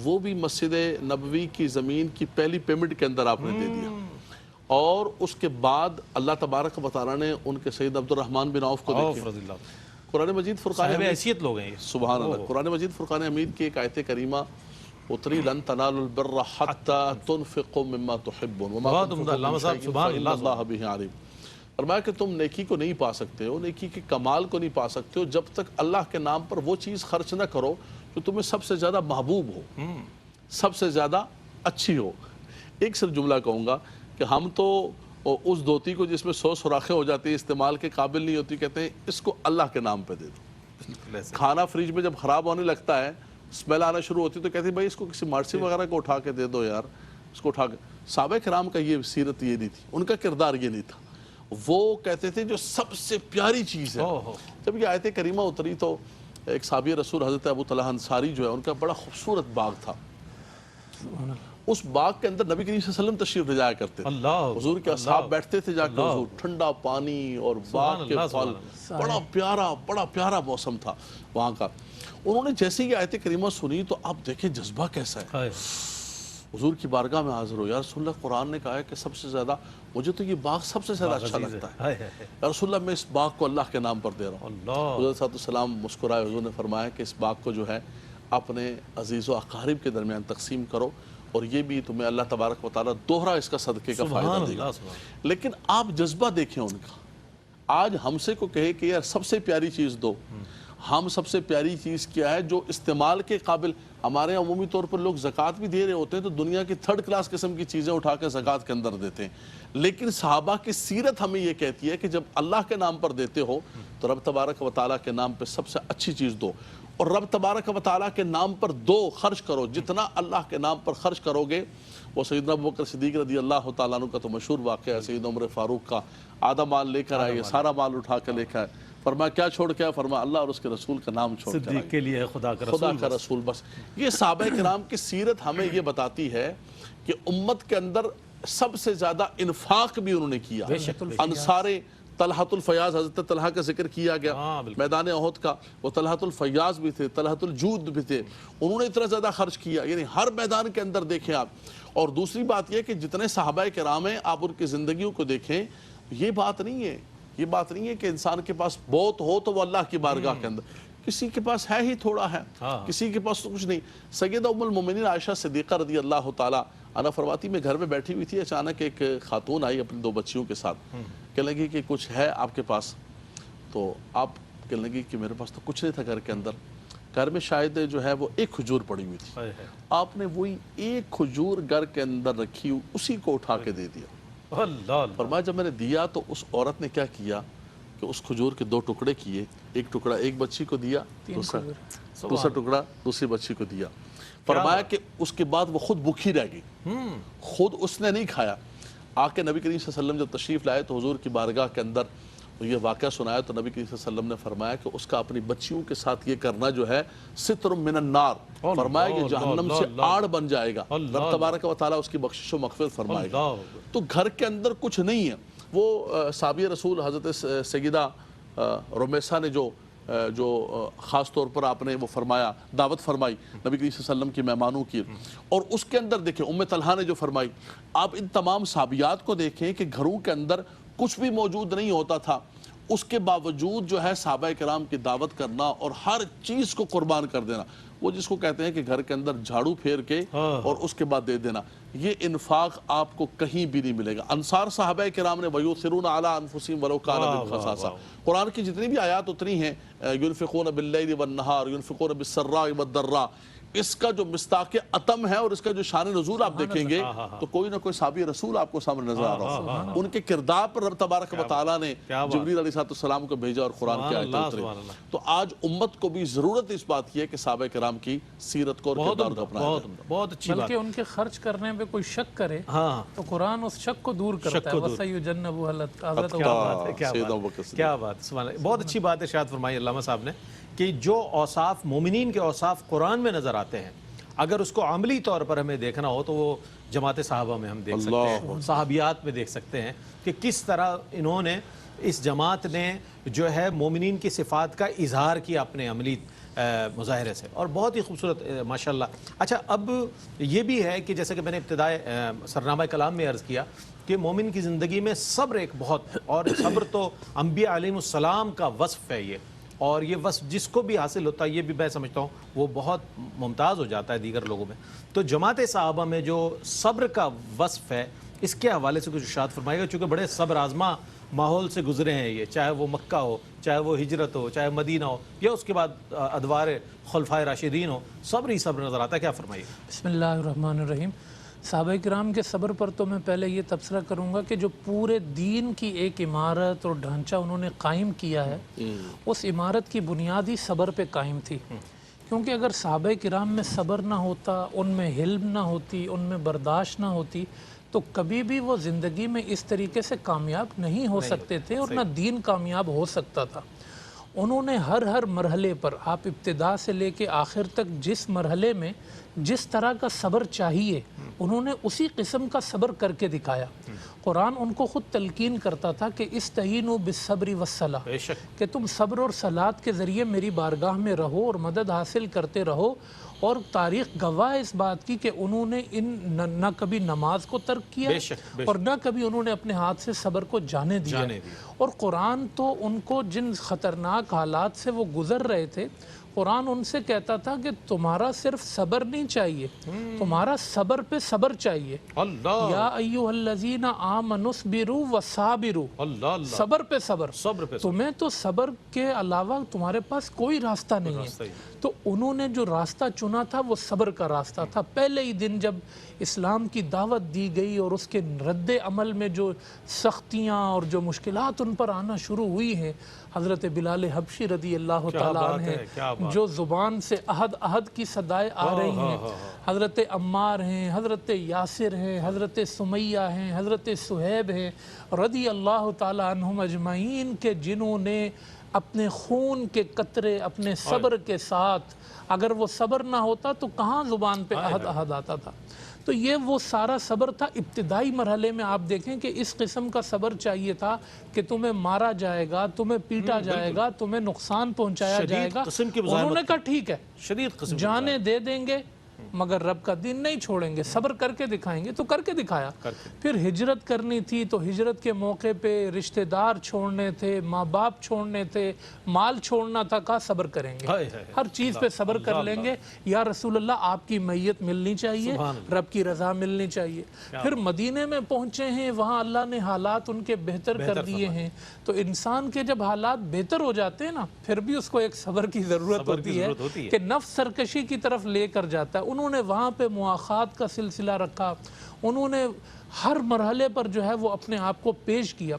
وہ بھی مسجد نبوی کی زمین کی پہلی پیمنٹ کے اندر آپ نے دے دیا. اور اس کے بعد اللہ تبارک و تعالیٰ نے ان کے سید عبد الرحمن بن عوف کو عوف دیکھیں. رضی اللہ. قرآن مجید فرقان صاحب حمید، حیثیت لوگ ہیں یہ. سبحان اللہ، قرآن مجید فرقان حمید کی ایک آیت کریمہ اتری لن تنالوا البر حتى تنفقوا مما تحبون وما بہت تنفقوا عمدہ علامہ من صاحب، شيء سبحان فإن اللہ. الله به عليم. فرمایا کہ تم نیکی کو نہیں پا سکتے ہو، نیکی کے کمال کو نہیں پا سکتے ہو جب تک اللہ کے نام پر وہ چیز خرچ نہ کرو جو تمہیں سب سے زیادہ محبوب ہو، سب سے زیادہ اچھی ہو. ایک صرف جملہ کہوں گا کہ ہم تو اس دھوتی کو جس میں 100 سوراخیں ہو جاتی ہیں استعمال کے قابل نہیں ہوتی، کہتے ہیں اس کو اللہ کے نام پہ دے دو. کھانا فریج میں جب خراب ہونے لگتا ہے، اسمیل آنا شروع ہوتی ہے، تو کہتے ہیں بھائی اس کو کسی مارسی وغیرہ کو اٹھا کے دے دو یار، اس کو اٹھا کے. صحابہ کرام کا یہ سیرت یہ نہیں تھی، ان کا کردار یہ نہیں تھا. وہ کہتے تھے جو سب سے پیاری چیز ہے. جب یہ آیت کریمہ اتری تو ایک صحابی رسول حضرت ابو طلحہ انصاری جو ہے، ان کا بڑا خوبصورت باغ تھا. اس باغ کے اندر نبی کریم صلی اللہ علیہ وسلم تشریف لے جایا کرتے تھے. حضور کے اصحاب بیٹھتے تھے جا کے، حضور ٹھنڈا پانی اور باغ کے پھل، بڑا پیارا موسم تھا وہاں کا. انہوں نے جیسے یہ آیت کریمہ سنی تو آپ دیکھیں جذبہ کیسا ہے. حضور کی بارگاہ میں حاضر ہو، یا رسول اللہ قرآن نے کہا ہے کہ سب سے زیادہ مجھے تو یہ باغ سب سے زیادہ اچھا لگتا ہے. یا رسول اللہ میں اس باغ کو اللہ کے نام پر دے رہا ہوں. حضرت صلی اللہ علیہ وسلم مسکرائے، حضور نے فرمایا کہ اس باغ کو جو ہے اپنے عزیز و اقارب کے درمیان تقسیم کرو، اور یہ بھی تمہیں اللہ تبارک و تعالیٰ دوہرا اس کا صدقے کا فائدہ دے گا. لیکن آپ جذبہ دیکھیں ان کا. آج ہم سے کو کہے کہ یار سب سے پیاری چیز دو، ہم سب سے پیاری چیز کیا ہے جو استعمال کے قابل. ہمارے عمومی طور پر لوگ زکوٰۃ بھی دے رہے ہوتے ہیں تو دنیا کی 3rd کلاس قسم کی چیزیں اٹھا کے زکوٰۃ کے اندر دیتے ہیں. لیکن صحابہ کی سیرت ہمیں یہ کہتی ہے کہ جب اللہ کے نام پر دیتے ہو تو رب تبارک و تعالیٰ کے نام پہ سب سے اچھی چیز دو، اور رب تبارک و تعالیٰ کے نام پر خرچ کرو. جتنا اللہ کے نام پر خرچ کرو گے، وہ سیدنا ابوبکر صدیق رضی اللہ تعالیٰ عنہ کا تو مشہور واقعہ ہے، سیدنا عمر فاروق کا. آدھا مال لے کر آئے، سارا مال اٹھا کے لے کر آئے. فرمایا کیا چھوڑ کے آئے؟ فرمایا اللہ اور اس کے رسول کا نام چھوڑ کے صدیق کے لیے خدا کا رسول بس. یہ صحابہ کرام کی سیرت ہمیں یہ بتاتی ہے کہ امت کے اندر سب سے زیادہ انفاق بھی انہوں نے کیا. انصار طلحۃ الفیاض، حضرت طلحہ کا ذکر کیا گیا میدان احد کا، وہ طلحۃ الفیاض بھی تھے، طلحۃ الجود بھی تھے. انہوں نے اتنا زیادہ خرچ کیا، یعنی ہر میدان کے اندر دیکھیں آپ. اور دوسری بات یہ کہ جتنے صحابہ کرام ہیں آپ ان کی زندگیوں کو دیکھیں. یہ بات نہیں ہے کہ انسان کے پاس بہت ہو تو وہ اللہ کی بارگاہ کے اندر، کسی کے پاس ہے ہی تھوڑا ہے، کسی کے پاس تو کچھ نہیں. سیدہ ام المومنین عائشہ صدیقہ رضی اللہ تعالیٰ عنہا فرماتی میں گھر میں بیٹھی ہوئی تھی، اچانک ایک خاتون آئی اپنی 2 بچیوں کے ساتھ. کہنے لگی کہ کچھ ہے آپ کے پاس؟ تو آپ کہنے لگی کہ میرے پاس تو کچھ نہیں تھا گھر کے اندر. گھر میں شاید جو ہے وہ 1 کھجور پڑی ہوئی تھی. آپ نے وہی 1 کھجور گھر کے اندر رکھی اسی کو اٹھا کے دے دیا. فرمایا جب میں نے دیا تو اس عورت نے کیا کیا کہ اس کھجور کے 2 ٹکڑے کیے، 1 ٹکڑا ایک بچی کو دیا، دوسرا ٹکڑا دوسری بچی کو دیا. فرمایا کہ اس کے بعد وہ خود بھوکی رہ گئی، خود اس نے نہیں کھایا. آ کے نبی کریم صلی اللہ علیہ وسلم جب تشریف لائے تو حضور کی بارگاہ کے اندر یہ واقعہ سنایا تو نبی کریم صلی اللہ علیہ وسلم نے فرمایا کہ اس کا اپنی بچیوں کے ساتھ یہ کرنا جو ہے ستر من النار، فرمایا کہ جہنم سے آڑ بن جائے گا، رب تبارک و تعالیٰ اس کی بخشش و مغفرت فرمائے گا. تو گھر کے اندر کچھ نہیں ہے. وہ صحابی رسول حضرت سیدہ رمیسہ نے جو خاص طور پر آپ نے وہ فرمایا، دعوت فرمائی نبی کریم صلی اللہ علیہ وسلم کی مہمانوں کی، اور اس کے اندر دیکھیں ام طلحہ نے جو فرمائی. آپ ان تمام صحابیات کو دیکھیں کہ گھروں کے اندر کچھ بھی موجود نہیں ہوتا تھا، اس کے باوجود جو ہے صحابہ کرام کی دعوت کرنا اور ہر چیز کو قربان کر دینا. وہ جس کو کہتے ہیں کہ گھر کے اندر جھاڑو پھیر کے اور اس کے بعد دے دینا، یہ انفاق آپ کو کہیں بھی نہیں ملے گا۔ انصار صحابہ کرام نے وَيُؤْثِرُونَ عَلَىٰ أَنفُسِهِمْ وَلَوْ كَانَ بِهِمْ خَصَاصَةٌ، قرآن کی جتنی بھی آیات اتنی ہیں، يُنْفِقُونَ بِاللَّيْلِ وَالنَّهَارِ يُنْفِقُونَ بِالسَّرَّاءِ وَالضَّرَّاءِ، اس کا جو مصداق عتم ہے اور اس کا جو شان نزول آپ دیکھیں گے تو کوئی نہ کوئی صحابی رسول آپ کو سامنے نظر آ رہا ہوگا۔ ان کے کردار پر رب تبارک و تعالیٰ نے جبریل علیہ السلام کو بھیجا اور قرآن کی آیتیں اتری۔ تو آج امت کو بھی ضرورت اس بات کی ہے کہ صحابہ کرام کی سیرت کو اور کردار کو اپنائے۔ بہت اچھی بات، بلکہ ان کے خرچ کرنے پہ کوئی شک کرے تو قرآن اس شک کو دور کرتا ہے۔ وَسَيُجَنَّبُهَا الْأَتْقَى، کیا بات، سبحان اللہ، بہت اچھی بات ارشاد فرمائی علامہ صاحب نے کہ جو اوصاف مومنین کے اوصاف قرآن میں نظر آتے ہیں، اگر اس کو عملی طور پر ہمیں دیکھنا ہو تو وہ جماعت صحابہ میں ہم دیکھ سکتے ہیں، صحابیات میں دیکھ سکتے ہیں کہ کس طرح انہوں نے، اس جماعت نے جو ہے مومنین کی صفات کا اظہار کیا اپنے عملی مظاہرے سے، اور بہت ہی خوبصورت ماشاءاللہ۔ اچھا، اب یہ بھی ہے کہ جیسے کہ میں نے ابتدائے سرنامہ کلام میں عرض کیا کہ مومن کی زندگی میں صبر ایک بہت، اور صبر تو انبیاء علیہ السلام کا وصف ہے یہ، اور یہ وصف جس کو بھی حاصل ہوتا ہے یہ بھی میں سمجھتا ہوں وہ بہت ممتاز ہو جاتا ہے دیگر لوگوں میں۔ تو جماعت صحابہ میں جو صبر کا وصف ہے، اس کے حوالے سے کچھ ارشاد فرمائے گا، چونکہ بڑے صبر آزما ماحول سے گزرے ہیں یہ، چاہے وہ مکہ ہو، چاہے وہ ہجرت ہو، چاہے مدینہ ہو، یا اس کے بعد ادوار خلفائے راشدین ہو، صبر ہی صبر نظر آتا ہے۔ کیا فرمائیے؟ بسم اللہ الرحمن الرحیم۔ صحابہ کرام کے صبر پر تو میں پہلے یہ تبصرہ کروں گا کہ جو پورے دین کی ایک عمارت اور ڈھانچہ انہوں نے قائم کیا ہے، اس عمارت کی بنیاد ہی صبر پہ قائم تھی، کیونکہ اگر صحابہ کرام میں صبر نہ ہوتا، ان میں حلم نہ ہوتی، ان میں برداشت نہ ہوتی، تو کبھی بھی وہ زندگی میں اس طریقے سے کامیاب نہیں ہو سکتے تھے اور نہ دین کامیاب ہو سکتا تھا۔ انہوں نے ہر مرحلے پر، آپ ابتدا سے لے کے آخر تک جس مرحلے میں جس طرح کا صبر چاہیے، انہوں نے اسی قسم کا صبر کر کے دکھایا۔ قرآن ان کو خود تلقین کرتا تھا کہ استعینوا بالصبر والصلاۃ، کہ تم صبر اور صلاۃ کے ذریعے میری بارگاہ میں رہو اور مدد حاصل کرتے رہو۔ اور تاریخ گواہ اس بات کی کہ انہوں نے نہ کبھی نماز کو ترک کیا اور نہ کبھی انہوں نے اپنے ہاتھ سے صبر کو جانے دیا۔ اور قرآن تو ان کو جن خطرناک حالات سے وہ گزر رہے تھے، قرآن ان سے کہتا تھا کہ تمہارا صرف صبر نہیں چاہیے، تمہارا صبر پہ صبر چاہیے۔ یا ایھا الذین آمنوا اصبروا وصابروا، صبر پہ صبر، تمہیں تو صبر کے علاوہ تمہارے پاس کوئی راستہ نہیں ہے۔ تو انہوں نے جو راستہ چنا تھا وہ صبر کا راستہ تھا۔ پہلے ہی دن جب اسلام کی دعوت دی گئی اور اس کے رد عمل میں جو سختیاں اور جو مشکلات ان پر آنا شروع ہوئی ہیں، حضرت بلال حبشی رضی اللہ تعالیٰ عنہ جو زبان سے احد کی صدائیں آ رہی ہیں، حضرت عمار ہیں، حضرت یاسر ہیں، حضرت سمیہ ہیں، حضرت صہیب ہیں رضی اللہ تعالیٰ عنہم اجمعین، کے جنہوں نے اپنے خون کے قطرے اپنے صبر کے ساتھ، اگر وہ صبر نہ ہوتا تو کہاں زبان پہ احد آتا تھا۔ تو یہ وہ سارا صبر تھا۔ ابتدائی مرحلے میں آپ دیکھیں کہ اس قسم کا صبر چاہیے تھا کہ تمہیں مارا جائے گا، تمہیں پیٹا جائے گا، تمہیں نقصان پہنچایا جائے گا، انہوں نے کہا ٹھیک ہے، جانیں دے دیں گے مگر رب کا دین نہیں چھوڑیں گے، صبر کر کے دکھائیں گے۔ تو کر کے دکھایا۔ پھر ہجرت کرنی تھی تو ہجرت کے موقع پہ رشتہ دار چھوڑنے تھے، ماں باپ چھوڑنے تھے، مال چھوڑنا تھا، کہا صبر کریں گے، ہر چیز پہ صبر کر لیں گے۔ یا رسول اللہ آپ کی میت ملنی چاہیے، رب کی رضا ملنی چاہیے۔ پھر مدینے میں پہنچے ہیں، وہاں اللہ نے حالات ان کے بہتر کر دیے ہیں۔ تو انسان کے جب حالات بہتر ہو جاتے ہیں نا، پھر بھی اس کو ایک صبر کی ضرورت ہوتی ہے کہ نفس سرکشی کی طرف لے کر جاتا ہے۔ انہوں نے وہاں پہ مواخات کا سلسلہ رکھا، انہوں نے ہر مرحلے پر جو ہے وہ اپنے آپ کو پیش کیا۔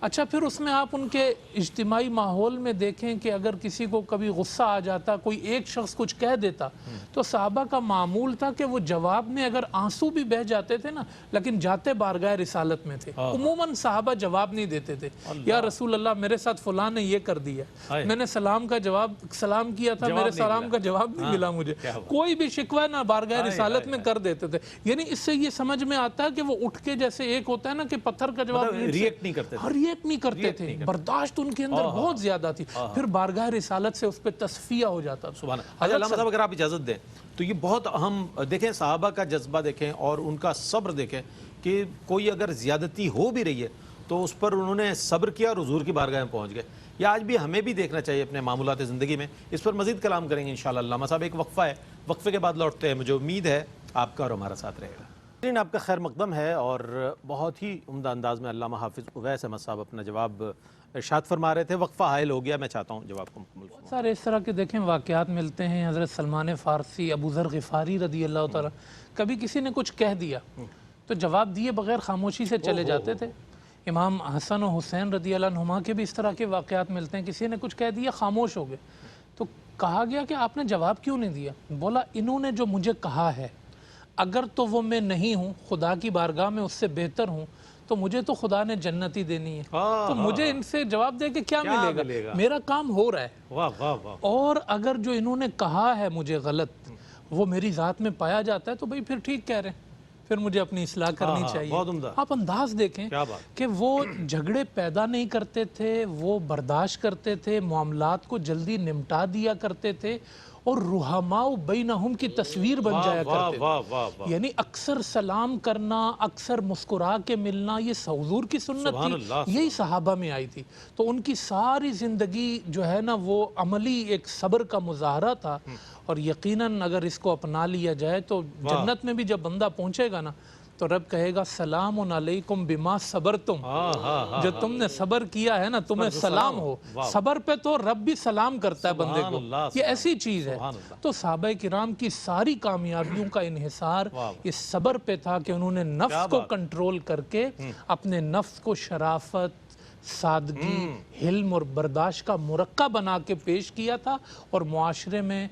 اچھا، پھر اس میں آپ ان کے اجتماعی ماحول میں دیکھیں کہ اگر کسی کو کبھی غصہ آ جاتا، کوئی ایک شخص کچھ کہہ دیتا، تو صحابہ کا معمول تھا کہ وہ جواب میں اگر آنسو بھی بہہ جاتے تھے نا، لیکن جاتے بارگاہ رسالت میں تھے۔ عموماً صحابہ جواب نہیں دیتے تھے، یا رسول اللہ میرے ساتھ فلاں نے یہ کر دیا، میں نے سلام کیا تھا، میرے سلام کا جواب نہیں ملا مجھے، کوئی بھی شکوہ نہ بارگاہ رسالت میں کر دیتے تھے۔ یعنی اس سے یہ سمجھ میں آتا ہے کہ وہ اٹھ کے جیسے ایک ہوتا ہے نا کہ پتھر کا جواب ریئیکٹ نہیں کرتے تھے، نہیں کرتے تھے، برداشت ان کے اندر بہت زیادہ تھی۔ پھر بارگاہ رسالت سے اس پہ تصفیہ ہو جاتا تھا۔ سبحان اللہ۔ علامہ صاحب اگر آپ اجازت دیں تو یہ بہت اہم دیکھیں، صحابہ کا جذبہ دیکھیں اور ان کا صبر دیکھیں کہ کوئی اگر زیادتی ہو بھی رہی ہے تو اس پر انہوں نے صبر کیا اور حضور کی بارگاہ میں پہنچ گئے۔ یا آج بھی ہمیں بھی دیکھنا چاہیے اپنے معمولات زندگی میں؟ اس پر مزید کلام کریں گے انشاءاللہ علامہ صاحب. ایک وقفہ ہے، وقفے کے بعد لوٹتے ہیں. مجھے امید ہے آپ کا اور ہمارا ساتھ رہے گا. آپ کا خیر مقدم ہے اور بہت ہی عمدہ انداز میں علامہ حافظ اویس احمد صاحب اپنا جواب ارشاد فرما رہے تھے. وقفہ حائل ہو گیا، میں چاہتا ہوں جواب کو مکمل فرمائیں. سر اس طرح کے دیکھیں واقعات ملتے ہیں. حضرت سلمان فارسی، ابو ذر غفاری رضی اللہ تعالیٰ، کبھی کسی نے کچھ کہہ دیا تو جواب دیے بغیر خاموشی سے چلے جاتے تھے. امام حسن و حسین رضی اللہ عنہما کے بھی اس طرح کے واقعات ملتے ہیں. کسی نے کچھ کہہ دیا، خاموش ہو گئے تو کہا گیا کہ آپ نے جواب کیوں نہیں دیا؟ بولا انہوں نے جو مجھے کہا ہے اگر تو وہ میں نہیں ہوں، خدا کی بارگاہ میں اس سے بہتر ہوں، تو مجھے تو خدا نے جنت ہی دینی ہے، تو مجھے ان سے جواب دے کہ کیا ملے گا؟ میرا کام ہو رہا ہے. واہ واہ واہ. اور اگر جو انہوں نے کہا ہے مجھے غلط وہ میری ذات میں پایا جاتا ہے تو بھئی پھر ٹھیک کہہ رہے ہیں، پھر مجھے اپنی اصلاح کرنی چاہیے. بہت عمدہ. آپ انداز دیکھیں کہ وہ جھگڑے پیدا نہیں کرتے تھے، وہ برداشت کرتے تھے، معاملات کو جلدی نمٹا دیا کرتے تھے اور رحماء بینہم کی تصویر بن جایا کرتے تھے. یعنی اکثر سلام کرنا، اکثر مسکرا کے ملنا، یہ حضور کی سنت تھی، یہی صحابہ میں آئی تھی. تو ان کی ساری زندگی جو ہے نا وہ عملی ایک صبر کا مظاہرہ تھا. اور یقیناً اگر اس کو اپنا لیا جائے تو جنت میں بھی جب بندہ پہنچے گا نا تو رب کہے گا سلام علیکم بما صبرتم، جو تم نے صبر کیا ہے نا تمہیں سلام ہو. صبر پہ تو رب بھی سلام کرتا ہے بندے کو، یہ ایسی چیز ہے. تو صحابہ کرام کی ساری کامیابیوں کا انحصار اس صبر پہ تھا کہ انہوں نے نفس کو کنٹرول کر کے اپنے نفس کو شرافت، سادگی، حلم اور برداشت کا مرقع بنا کے پیش کیا تھا. اور معاشرے میں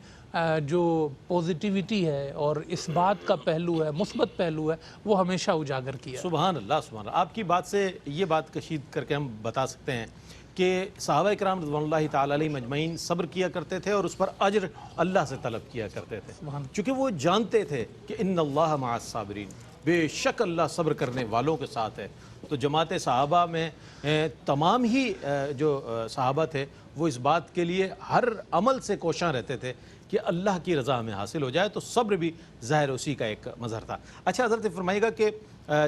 جو پوزیٹیویٹی ہے اور اس بات کا پہلو ہے، مثبت پہلو ہے، وہ ہمیشہ اجاگر کیا. سبحان اللہ سبحان اللہ. آپ کی بات سے یہ بات کشید کر کے ہم بتا سکتے ہیں کہ صحابہ کرام رضوان اللہ تعالی علیہ مجمعین صبر کیا کرتے تھے اور اس پر اجر اللہ سے طلب کیا کرتے تھے، چونکہ وہ جانتے تھے کہ ان اللہ مع الصابرین، بے شک اللہ صبر کرنے والوں کے ساتھ ہے. تو جماعت صحابہ میں تمام ہی جو صحابہ تھے وہ اس بات کے لیے ہر عمل سے کوشاں رہتے تھے کہ اللہ کی رضا ہمیں حاصل ہو جائے. تو صبر بھی ظاہر اسی کا ایک مظہر تھا. اچھا حضرت فرمائیے گا کہ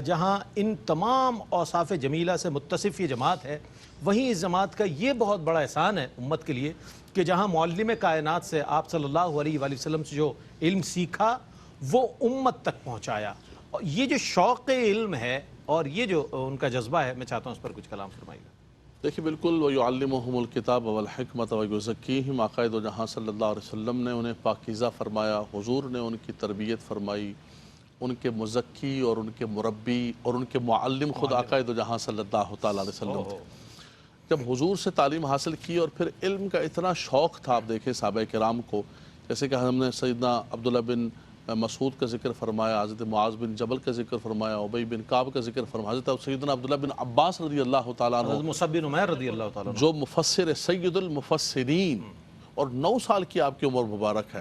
جہاں ان تمام اوصاف جمیلہ سے متصف یہ جماعت ہے، وہیں اس جماعت کا یہ بہت بڑا احسان ہے امت کے لیے کہ جہاں معلم کائنات سے آپ صلی اللہ علیہ وآلہ وسلم سے جو علم سیکھا وہ امت تک پہنچایا. یہ جو شوق علم ہے اور یہ جو ان کا جذبہ ہے، میں چاہتا ہوں اس پر کچھ کلام فرمائیے گا. دیکھیے بالکل، وَيُعَلِّمُهُمُ الْكِتَابَ وَالْحِكْمَةَ وَيُزَكِّيهِمْ، آقائے دو جہاں صلی اللہ علیہ وسلم نے انہیں پاکیزہ فرمایا، حضور نے ان کی تربیت فرمائی، ان کے مزکی اور ان کے مربی اور ان کے معلم خود آقائے دو جہاں صلی اللہ تعالیٰ علیہ وسلم تھے. جب حضور سے تعلیم حاصل کی اور پھر علم کا اتنا شوق تھا، آپ دیکھیں صحابہ کرام کو، جیسے کہ ہم نے سیدنا عبداللہ بن مسعود کا ذکر فرمایا، حضرت معاذ بن جبل کا ذکر فرمایا، ابی بن کعب کا ذکر فرمایا، حضرت سیدنا عبداللہ بن عباس رضی اللہ تعالیٰ عنہ، حضرت مصعب بن عمیر رضی اللہ تعالیٰ عنہ، جو مفسر سید المفسرین، اور 9 سال کی آپ کی عمر مبارک ہے.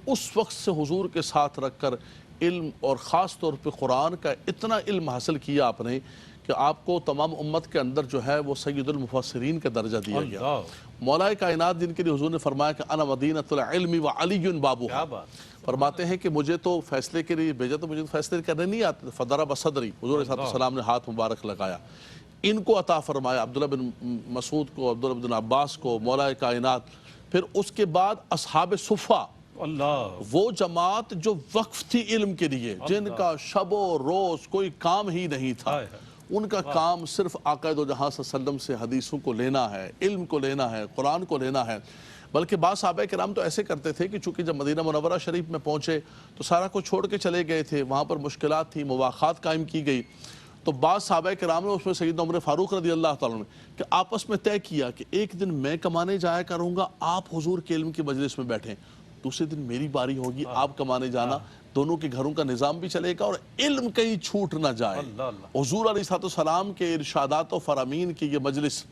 اس وقت سے حضور کے ساتھ رکھ کر علم اور خاص طور پہ قرآن کا اتنا علم حاصل کیا آپ نے کہ آپ کو تمام امت کے اندر جو ہے وہ سید المفسرین کا درجہ دیا گیا. مولا کائنات جن کے لیے حضور نے فرمایا کہ انا مدینۃ العلم وعلی بابھا، فرماتے ہیں کہ مجھے تو فیصلے کے لیے بھیجا تو مجھے فیصلے کرنے نہیں آتے. فضرب صدری، حضور علیہ السلام نے ہاتھ مبارک لگایا، ان کو عطا فرمایا، عبداللہ بن مسعود کو، عبداللہ بن عباس کو، مولا کائنات. پھر اس کے بعد اصحاب صفہ، وہ جماعت جو وقف تھی علم کے لیے، جن کا شب و روز کوئی کام ہی نہیں تھا، ان کا کام صرف آقا دو جہاں صلی اللہ علیہ وسلم سے حدیثوں کو لینا ہے، علم کو لینا ہے، قرآن کو لینا ہے. بلکہ بعض صحابہ کرام تو ایسے کرتے تھے کہ چونکہ جب مدینہ منورہ شریف میں پہنچے تو سارا کچھ چھوڑ کے چلے گئے تھے، وہاں پر مشکلات تھی، مواخات قائم کی گئی. تو بعض صحابہ کرام نے، اس میں سیدنا عمر فاروق رضی اللہ تعالیٰ عنہ، کہ آپس میں طے کیا کہ ایک دن میں کمانے جایا کروں گا، آپ حضور کے علم کی مجلس میں بیٹھیں، دوسرے دن میری باری ہوگی، آپ کمانے جانا. دونوں کے گھروں کا نظام بھی چلے گا اور علم کہیں چھوٹ نہ جائے. حضور علیہ السلام کے ارشادات و فرامین کی یہ مجلس،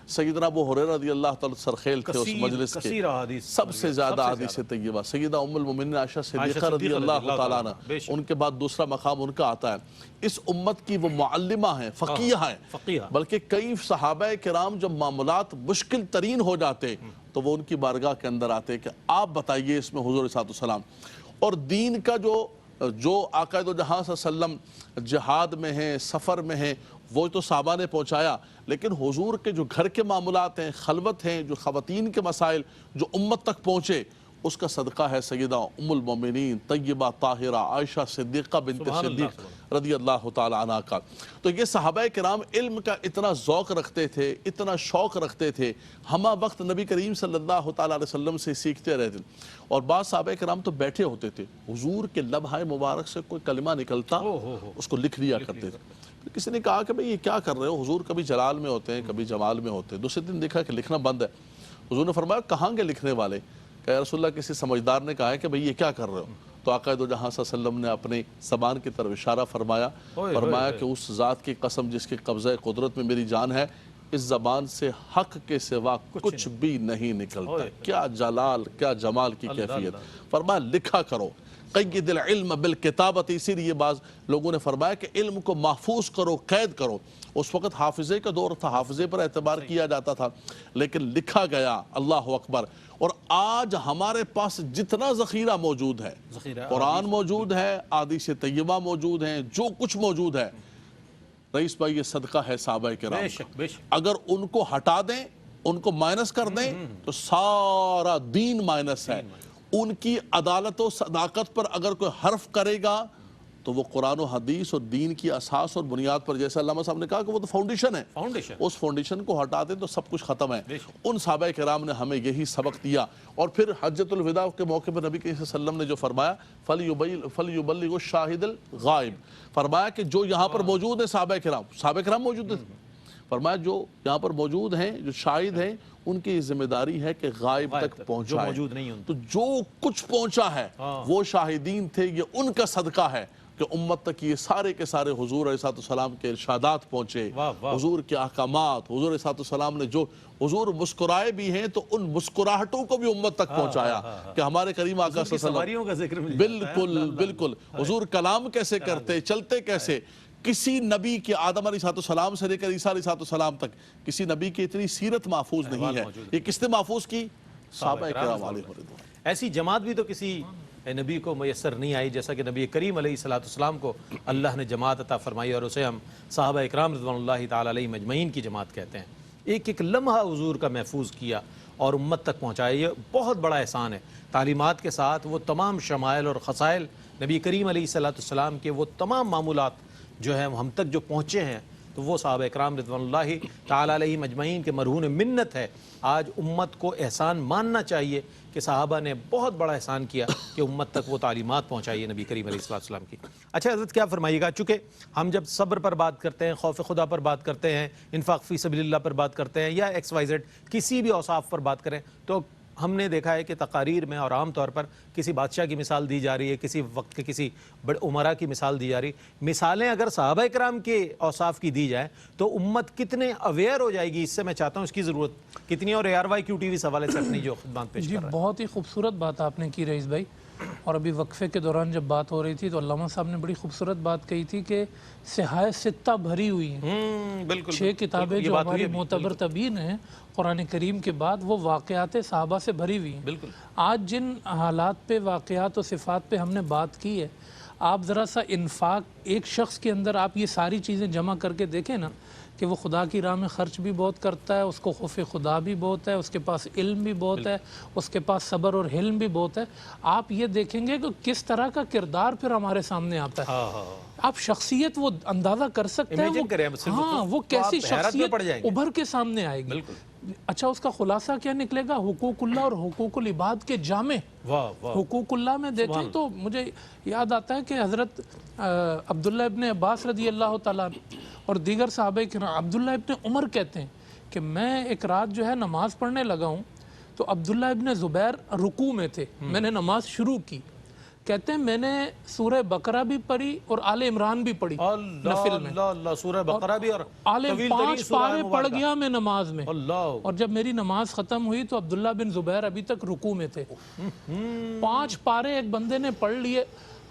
سیدنا ابو ہریرہ رضی اللہ تعالیٰ سرخیل تھے اس مجلس کے، سب سے زیادہ حدیث طیبہ. سیدہ ام المومنین عائشہ صدیقہ رضی اللہ تعالیٰ عنہ، ان کے بعد دوسرا مقام ان کا آتا ہے. اس امت کی وہ معلمہ ہیں، فقیہ ہیں. بلکہ کئی صحابہ کرام جب معاملات مشکل ترین ہو جاتے تو وہ ان کی بارگاہ کے اندر آتے کہ آپ بتائیے اس میں حضور علیہ السلام. اور دین کا جو آقا دو جہاں صلی اللہ علیہ وسلم جہاد میں ہیں، سفر میں ہیں، وہ تو صحابہ نے پہنچایا، لیکن حضور کے جو گھر کے معاملات ہیں، خلوت ہیں، جو خواتین کے مسائل جو امت تک پہنچے، اس کا صدقہ ہے سیدہ ام المومنین طیبہ طاہرہ عائشہ صدیقہ بنت صدیق رضی اللہ تعالی عنہ کا۔ تو یہ صحابہ کرام علم کا اتنا ذوق رکھتے تھے، اتنا شوق رکھتے تھے، ہمہ وقت نبی کریم صلی اللہ تعالی علیہ وسلم سے سیکھتے رہتے، اور بعض صحابہ کرام تو بیٹھے ہوتے تھے، حضور کے لبھائے مبارک سے کوئی کلمہ نکلتا اس کو لکھ لیا کرتے تھے۔ پھر کسی نے کہا کہ بھئی یہ کیا کر رہے ہو، حضور کبھی جلال میں ہوتے ہیں کبھی جمال میں ہوتے ہیں۔ دوسرے دن دیکھا کہ لکھنا بند ہے، حضور نے فرمایا کہاں گے لکھنے والے؟ کہ یا رسول اللہ کسی سمجھدار نے کہا ہے کہ بھئی یہ کیا کر رہے ہو؟ تو آقا دو جہاں صلی اللہ علیہ وسلم نے اپنی زبان کی طرف اشارہ فرمایا کہ اس ذات کی قسم جس کے قبضہ قدرت میں میری جان ہے، اس زبان سے حق کے سوا کچھ بھی نہیں نکلتا۔ کیا جلال، کیا جمال کی کیفیت! فرمایا لکھا کرو، قید العلم بالکتابت، اسی لیے بعض لوگوں نے فرمایا کہ علم کو محفوظ کرو، قید کرو۔ اس وقت حافظے کا دور تھا، حافظے پر اعتبار کیا جاتا تھا، لیکن لکھا گیا۔ اللہ اکبر! اور آج ہمارے پاس جتنا ذخیرہ موجود ہے، قرآن موجود ہے، احادیث طیبہ موجود ہیں، جو کچھ موجود ہے، رئیس بھائی یہ صدقہ ہے صحابہ کرام۔ اگر ان کو ہٹا دیں، ان کو مائنس کر دیں تو سارا دین مائنس ہے۔ ان کی عدالت و صداقت پر اگر کوئی حرف کرے گا تو وہ قرآن و حدیث اور دین کی اساس اور بنیاد پر، جیسے علامہ صاحب نے کہا کہ وہ تو فاؤنڈیشن ہے، اس فاؤنڈیشن کو ہٹا دیں تو سب کچھ ختم ہے۔ ان صحابہ کرام نے ہمیں یہی سبق دیا، اور پھر حجۃ الوداع کے موقع پر نبی صلی اللہ علیہ وسلم نے جو فرمایا فَلْيُبَلِّغُ الشَّاهِدُ الْغَائِبُ، فرمایا کہ جو یہاں پر موجود ہیں صحابہ کرام موجود ہیں، فرمایا جو یہاں پر موجود ہیں، جو شاہد ہیں، ان کی ذمہ داری ہے کہ غائب تک پہنچائیں۔ تو جو کچھ پہنچا ہے وہ شاہدین تھے، یہ ان کا صدقہ ہے کہ امت تک یہ سارے کے سارے حضور علیہ السلام کے ارشادات پہنچے، حضور کے احکامات، حضور علیہ السلام نے جو حضور مسکرائے بھی ہیں تو ان مسکراہٹوں کو بھی امت تک پہنچایا کہ ہمارے کریم آقا صلی اللہ علیہ وسلم بالکل بالکل حضور کلام کیسے کرتے، چلتے کیسے۔ کسی نبی کے آدم علیہ السلام سے لے کر عیسیٰ علیہ السلام تک کسی نبی کی اتنی سیرت محفوظ نہیں ہے۔ یہ کس نے محفوظ کی؟ صحابہ کرام علیہ رضوان۔ ایسی جماعت بھی تو کسی نبی کو میسر نہیں آئی جیسا کہ نبی کریم علیہ السلام کو اللہ نے جماعت عطا فرمائی، اور اسے ہم صحابہ اکرام رضوان اللہ تعالی علیہ مجمعین کی جماعت کہتے ہیں۔ ایک ایک لمحہ حضور کا محفوظ کیا اور امت تک پہنچایا، یہ بہت بڑا احسان ہے۔ تعلیمات کے ساتھ وہ تمام شمائل اور خصائل نبی کریم علیہ السلام کے وہ تمام معمولات جو ہیں ہم تک جو پہنچے ہیں، تو وہ صحابہ اکرام رضوان اللہ تعالی علیہ مجمعین کے مرہون منت ہے۔ آج امت کو احسان ماننا چاہیے کہ صحابہ نے بہت بڑا احسان کیا کہ امت تک وہ تعلیمات پہنچائی نبی کریم علیہ السلام کی۔ اچھا حضرت کیا فرمائیے گا، چونکہ ہم جب صبر پر بات کرتے ہیں، خوف خدا پر بات کرتے ہیں، انفاق فی سبیل اللہ پر بات کرتے ہیں، یا XYZ کسی بھی اوصاف پر بات کریں، تو ہم نے دیکھا ہے کہ تقاریر میں اور عام طور پر کسی بادشاہ کی مثال دی جا رہی ہے، کسی وقت کے کسی بڑے عمرہ کی مثال دی جا رہی ہے۔ مثالیں اگر صحابہ کرام کے اوصاف کی دی جائے تو امت کتنے اویئر ہو جائے گی، اس سے میں چاہتا ہوں اس کی ضرورت کتنی، اور ARYQ TV حوالے سے اپنی جو خدمات پیش کر رہا ہے۔ بہت ہی خوبصورت بات آپ نے کی رئیس بھائی، اور ابھی وقفے کے دوران جب بات ہو رہی تھی تو علامہ صاحب نے بڑی خوبصورت بات کہی تھی کہ صحائے ستہ بھری ہوئی ہیں۔ بالکل 6 کتابیں جو ہماری معتبر تبیین ہیں قرآن کریم کے بعد، وہ واقعات صحابہ سے بھری ہوئی ہیں۔ بالکل آج جن حالات پہ، واقعات و صفات پہ ہم نے بات کی ہے، آپ ذرا سا انفاق ایک شخص کے اندر آپ یہ ساری چیزیں جمع کر کے دیکھیں نا، کہ وہ خدا کی راہ میں خرچ بھی بہت کرتا ہے، اس کو خوف خدا بھی بہت ہے، اس کے پاس علم بھی بہت ہے، اس کے پاس صبر اور حلم بھی بہت ہے۔ آپ یہ دیکھیں گے کہ کس طرح کا کردار پھر ہمارے سامنے آتا ہے۔ آپ شخصیت وہ اندازہ کر سکتے ہیں، ہاں وہ کیسی شخصیت ابھر کے سامنے آئے گی۔ اچھا اس کا خلاصہ کیا نکلے گا؟ حقوق اللہ اور حقوق العباد کے جامع۔ حقوق اللہ میں دیکھیں تو مجھے یاد آتا ہے کہ حضرت عبداللہ ابن عباس رضی اللہ تعالیٰ اور دیگر صحابہ کرام، عبداللہ ابن عمر کہتے ہیں کہ میں ایک رات جو ہے نماز پڑھنے لگا ہوں تو عبداللہ ابن زبیر رکوع میں تھے، میں نے نماز شروع کی، کہتے ہیں میں نے سورہ بقرہ بھی پڑھی اور آل عمران بھی پڑھی نفل میں، سورہ بقرہ بھی، اور 5 پارے پڑھ گیا میں نماز میں، اور جب میری نماز ختم ہوئی تو عبداللہ بن زبیر ابھی تک رکوع میں تھے۔ 5 پارے ایک بندے نے پڑھ لیے۔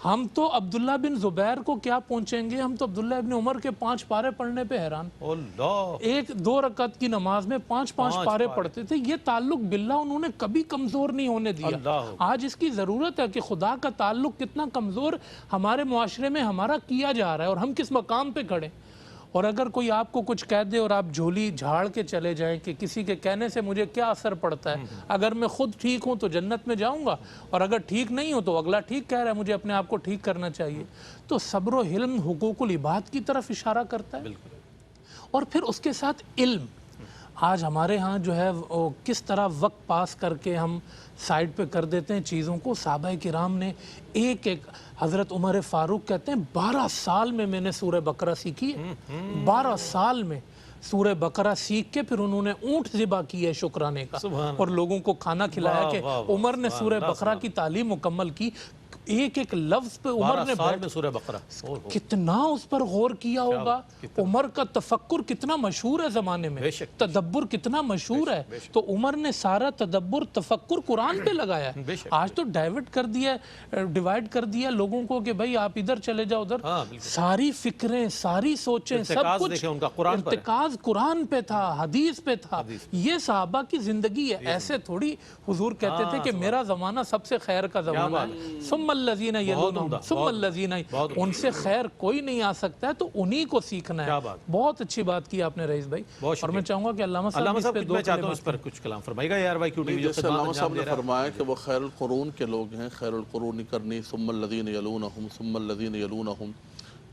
ہم تو عبداللہ بن زبیر کو کیا پہنچیں گے، ہم تو عبداللہ ابن عمر کے 5 پارے پڑھنے پہ حیران۔ 1-2 رکعت کی نماز میں 5 پارے پڑھتے تھے۔ یہ تعلق باللہ انہوں نے کبھی کمزور نہیں ہونے دیا۔ آج اس کی ضرورت ہے کہ خدا کا تعلق کتنا کمزور ہمارے معاشرے میں ہمارا کیا جا رہا ہے اور ہم کس مقام پہ کھڑے۔ اور اگر کوئی آپ کو کچھ کہہ دے اور آپ جھولی جھاڑ کے چلے جائیں کہ کسی کے کہنے سے مجھے کیا اثر پڑتا ہے، اگر میں خود ٹھیک ہوں تو جنت میں جاؤں گا، اور اگر ٹھیک نہیں ہوں تو اگلا ٹھیک کہہ رہا ہے، مجھے اپنے آپ کو ٹھیک کرنا چاہیے. تو صبر و حلم حقوق العباد کی طرف اشارہ کرتا ہے. اور پھر اس کے ساتھ علم. آج ہمارے ہاں جو ہے وہ کس طرح وقت پاس کر کے ہم سائڈ پہ کر دیتے ہیں چیزوں کو. صحابہ کرام نے ایک حضرت عمر فاروق کہتے ہیں 12 سال میں نے سورہ بقرہ سیکھی ہے. 12 سال میں سورہ بقرہ سیکھ کے پھر انہوں نے اونٹ ذبح کی ہے شکرانے کا، اور لوگوں کو کھانا کھلایا کہ عمر نے سورہ بقرہ کی تعلیم مکمل کی. ایک ایک لفظ پہ عمر نے سورہ بقرہ کتنا اس پر غور کیا ہوگا. عمر کا تفکر کتنا مشہور ہے زمانے میں، تدبر کتنا مشہور ہے. تو عمر نے سارا تدبر تفکر قرآن پہ لگایا ہے. آج تو ڈیوائیڈ کر دیا لوگوں کو کہ بھائی آپ ادھر چلے جاؤ ادھر. ساری فکریں، ساری سوچیں، سب کچھ ارتکاز قرآن پہ تھا، حدیث پہ تھا. یہ صحابہ کی زندگی ہے. ایسے تھوڑی حضور کہتے تھے کہ میرا زمانہ سب سے خیر کا زمانہ ہے، ثم الذین یلونہم ثم الذین، ان سے خیر کوئی نہیں آ سکتا ہے، تو انہی کو سیکھنا ہے. بہت اچھی بات کی آپ نے رئیس بھائی. اور میں چاہوں گا کہ علامہ صاحب اس پہ میں چاہتا ہوں اس پر کچھ کلام فرمائے گا. یار بھائی کیوں ٹی جیسے علامہ صاحب نے فرمایا کہ وہ خیر القرون کے لوگ ہیں، خیر القرون کرنی ثم الذین یلونہم ثم الذین یلونہم.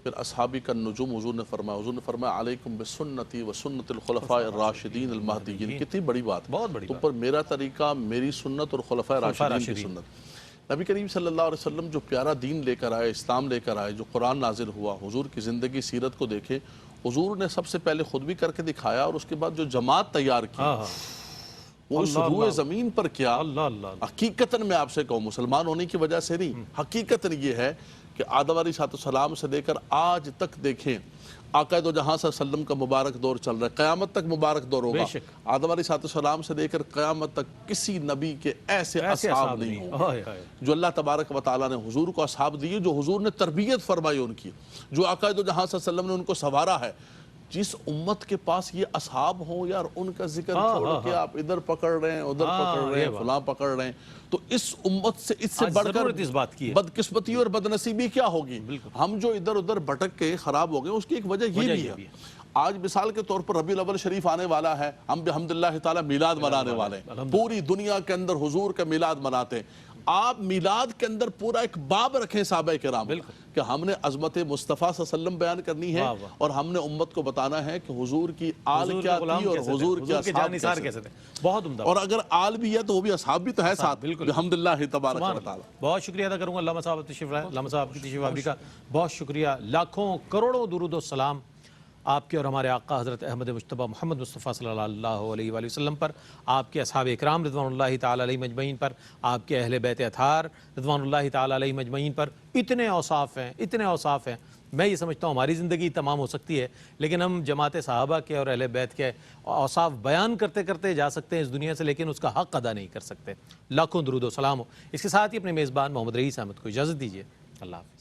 پھر اصحابی کا نجوم حضور نے فرمایا علیکم بسنتی و سنت الخلفاء الراشدین المہدیین. کتنی بڑی بات، تم پر میرا طریقہ، میری سنت اور خلفاء راشدین کی سنت. نبی کریم صلی اللہ علیہ وسلم جو پیارا دین لے کر آئے، اسلام لے کر آئے، جو قرآن نازل ہوا، حضور کی زندگی سیرت کو دیکھیں. حضور نے سب سے پہلے خود بھی کر کے دکھایا، اور اس کے بعد جو جماعت تیار کی وہ اس روئے زمین پر کیا. حقیقتاً میں آپ سے کہوں، مسلمان ہونے کی وجہ سے نہیں، حقیقتاً یہ ہے کہ آدم علیہ السلام سے لے کر آج تک دیکھیں آقا دو جہاں صلی اللہ علیہ وسلم کا مبارک دور چل رہا ہے، قیامت تک مبارک دور ہوگا. آدم علیہ السلام سے لے کر قیامت تک کسی نبی کے ایسے اصحاب نہیں ہوں جو اللہ تبارک و تعالیٰ نے حضور کو اصحاب دیے، جو حضور نے تربیت فرمائی ان کی، جو آقا دو جہاں صلی اللہ علیہ وسلم نے ان کو سنوارا ہے. جس امت کے پاس یہ اصحاب ہوں، یار ان کا ذکر چھوڑ کے آپ ادھر پکڑ رہے ہیں، ادھر پکڑ رہے ہیں، فلاں پکڑ رہے ہیں، تو اس امت سے اس سے بڑھ کر بدقسمتی اور بدنصیبی کیا ہوگی. ہم جو ادھر ادھر بھٹک کے خراب ہو گئے، اس کی ایک وجہ یہ بھی ہے. آج مثال کے طور پر ربیع الاول شریف آنے والا ہے، ہم بحمداللہ تعالیٰ میلاد منانے والے ہیں. پوری دنیا کے اندر حضور کا میلاد مناتے ہیں. آپ میلاد کے اندر پورا ایک باب رکھیں صحابہ کرام کہ ہم نے عظمت مصطفیٰ صلی اللہ علیہ وسلم بیان کرنی ہے، اور ہم نے امت کو بتانا ہے کہ حضور کی آل کیا تھی اور حضور کے اصحاب کیسے تھے. بہت عمدہ. اور اگر آل بھی ہے تو وہ بھی اصحاب بھی تو ہے ساتھ. الحمدللہ تبارک و تعالی. بہت شکریہ ادا کروں گا علامہ صاحب تشریف لائے. علامہ صاحب کی تشریف آوری کا بہت شکریہ. لاکھوں کروڑوں درود و سلام آپ کے اور ہمارے آقا حضرت احمد مجتبیٰ محمد مصطفیٰ صلی اللہ علیہ وآلہ وسلم پر، آپ کے اصحاب اکرام رضوان اللہ تعالیٰ علیہ مجمعین پر، آپ کے اہل بیت اطہار رضوان اللہ تعالیٰ علیہ مجمعین پر. اتنے اوصاف ہیں، اتنے اوصاف ہیں. میں یہ سمجھتا ہوں ہماری زندگی تمام ہو سکتی ہے، لیکن ہم جماعت صحابہ کے اور اہل بیت کے اوصاف بیان کرتے کرتے جا سکتے ہیں اس دنیا سے، لیکن اس کا حق ادا نہیں کر سکتے. لاکھوں درود و سلام ہو. اس کے ساتھ ہی اپنے میزبان محمد رئیس احمد کو اجازت دیجیے. اللہ حافظ.